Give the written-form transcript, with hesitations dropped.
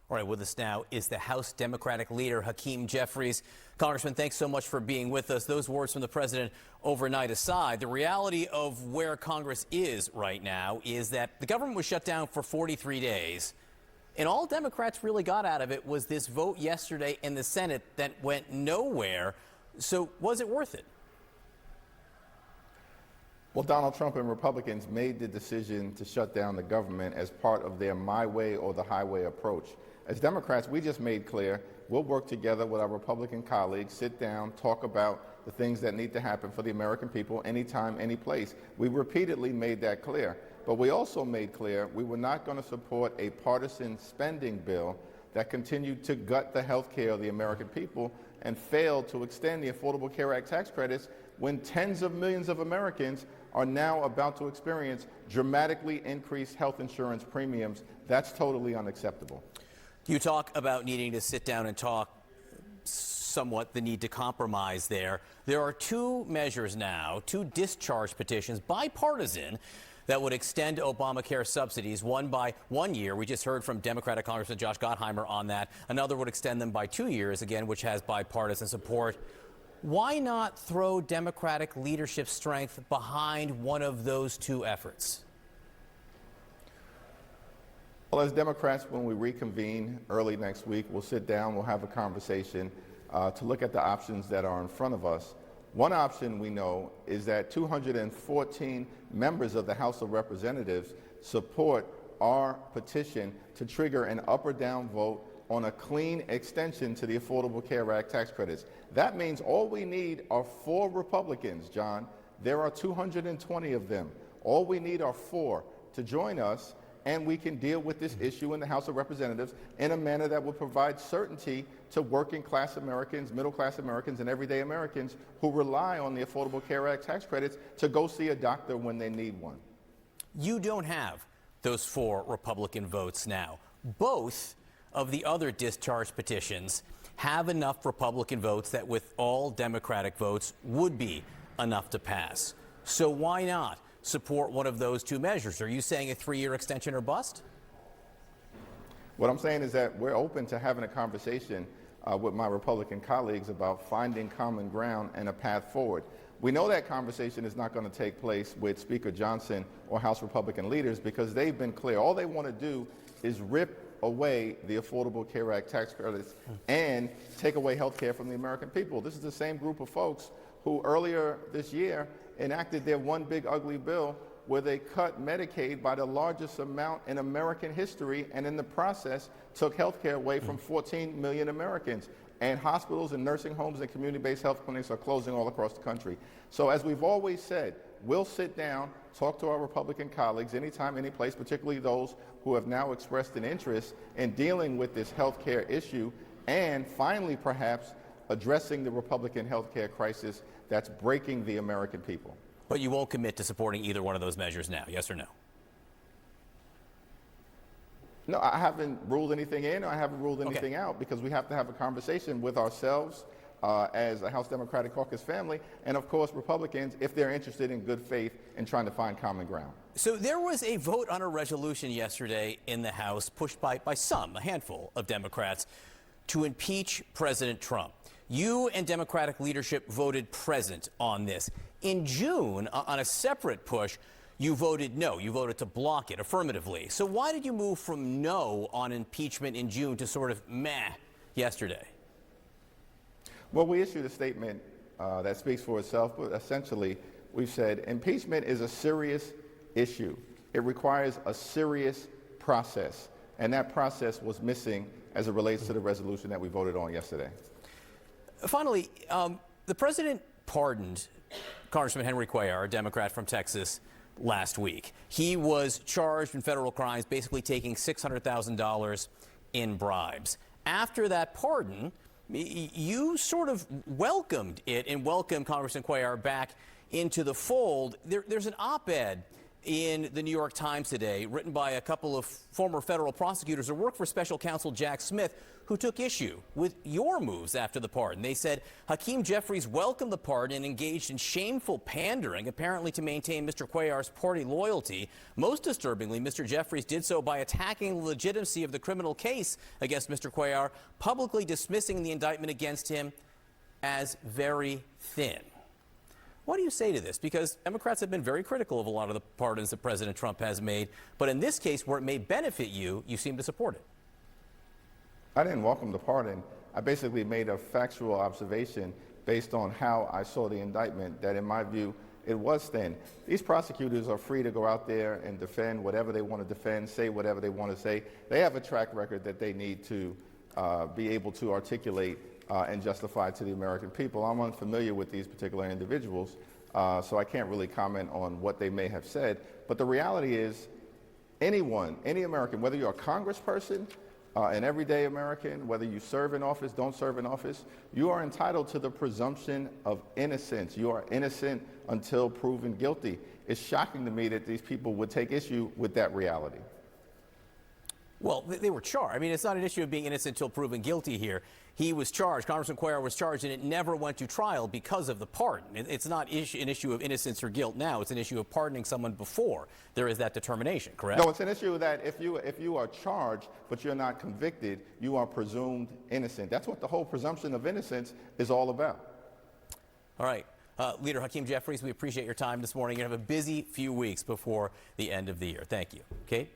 All right, with us now is the House Democratic leader, Hakeem Jeffries. Congressman, thanks so much for being with us. Those words from the president overnight aside, the reality of where Congress is right now is that the government was shut down for 43 days. And all Democrats really got out of it was this vote yesterday in the Senate that went nowhere. So was it worth it? Well, Donald Trump and Republicans made the decision to shut down the government as part of their my way or the highway approach. As Democrats, we just made clear we'll work together with our Republican colleagues, sit down, talk about the things that need to happen for the American people anytime, any place. We repeatedly made that clear. But we also made clear we were not going to support a partisan spending bill that continued to gut the health care of the American people and failed to extend the Affordable Care Act tax credits when tens of millions of Americans are now about to experience dramatically increased health insurance premiums. That's totally unacceptable. You talk about needing to sit down and talk somewhat the need to compromise there. There are two measures now, two discharge petitions, bipartisan, that would extend Obamacare subsidies, one by 1 year. We just heard from Democratic Congressman Josh Gottheimer on that. Another would extend them by 2 years, again, which has bipartisan support. Why not throw Democratic leadership strength behind one of those two efforts? Well, as Democrats, when we reconvene early next week, we'll sit down, we'll have a conversation to look at the options that are in front of us. One option we know is that 214 members of the House of Representatives support our petition to trigger an up or down vote on a clean extension to the Affordable Care Act tax credits. That means all we need are 4 Republicans, John. There are 220 of them. All we need are 4 to join us, and we can deal with this issue in the House of Representatives in a manner that will provide certainty to working class Americans, middle class Americans, and everyday Americans who rely on the Affordable Care Act tax credits to go see a doctor when they need one. You don't have those 4 Republican votes now. Both of the other discharge petitions have enough Republican votes that with all Democratic votes would be enough to pass. So why not support one of those two measures? Are you saying a 3-year extension or bust? What I'm saying is that we're open to having a conversation with my Republican colleagues about finding common ground and a path forward. We know that conversation is not going to take place with Speaker Johnson or House Republican leaders because they've been clear. All they want to do is rip away the Affordable Care Act tax credits and take away health care from the American people. This is the same group of folks who earlier this year enacted their one big ugly bill where they cut Medicaid by the largest amount in American history and in the process took health care away from 14 million Americans. And hospitals and nursing homes and community-based health clinics are closing all across the country. So as we've always said, we'll sit down, talk to our Republican colleagues anytime, any place, particularly those who have now expressed an interest in dealing with this health care issue and finally perhaps addressing the Republican health care crisis that's breaking the American people. But you won't commit to supporting either one of those measures now, yes or no? No, I haven't ruled anything in or I haven't ruled anything out because we have to have a conversation with ourselves as a House Democratic Caucus family and, of course, Republicans if they're interested in good faith in trying to find common ground. So there was a vote on a resolution yesterday in the House pushed by a handful of Democrats to impeach President Trump. You and Democratic leadership voted present on this. In June, on a separate push, you voted no. You voted to block it affirmatively. So why did you move from no on impeachment in June to sort of meh yesterday? Well, we issued a statement that speaks for itself, but essentially we've said impeachment is a serious issue. It requires a serious process, and that process was missing as it relates to the resolution that we voted on yesterday. Finally, the president pardoned Congressman Henry Cuellar, a Democrat from Texas, last week. He was charged in federal crimes, basically taking $600,000 in bribes. After that pardon, you sort of welcomed it and welcomed Congressman Cuellar back into the fold. There's an op-ed in the New York Times today, written by a couple of former federal prosecutors who work for special counsel Jack Smith, who took issue with your moves after the pardon. They said Hakeem Jeffries welcomed the pardon and engaged in shameful pandering, apparently to maintain Mr. Cuellar's party loyalty. Most disturbingly, Mr. Jeffries did so by attacking the legitimacy of the criminal case against Mr. Cuellar, publicly dismissing the indictment against him as very thin. What do you say to this? Because Democrats have been very critical of a lot of the pardons that President Trump has made, but in this case, where it may benefit you, you seem to support it. I didn't welcome the pardon. I basically made a factual observation based on how I saw the indictment, that in my view, it was thin. These prosecutors are free to go out there and defend whatever they want to defend, say whatever they want to say. They have a track record that they need to be able to articulate and justify to the American people. I'm unfamiliar with these particular individuals, so I can't really comment on what they may have said. But the reality is, anyone, any American, whether you're a congressperson, an everyday American, whether you serve in office, don't serve in office, you are entitled to the presumption of innocence. You are innocent until proven guilty. It's shocking to me that these people would take issue with that reality. Well, they were charged. I mean, it's not an issue of being innocent until proven guilty here. He was charged. Congressman Cuellar was charged, and it never went to trial because of the pardon. It's not an issue of innocence or guilt now. It's an issue of pardoning someone before there is that determination, correct? No, it's an issue that if you are charged but you're not convicted, you are presumed innocent. That's what the whole presumption of innocence is all about. All right. Leader Hakeem Jeffries, we appreciate your time this morning. You have a busy few weeks before the end of the year. Thank you. Kate?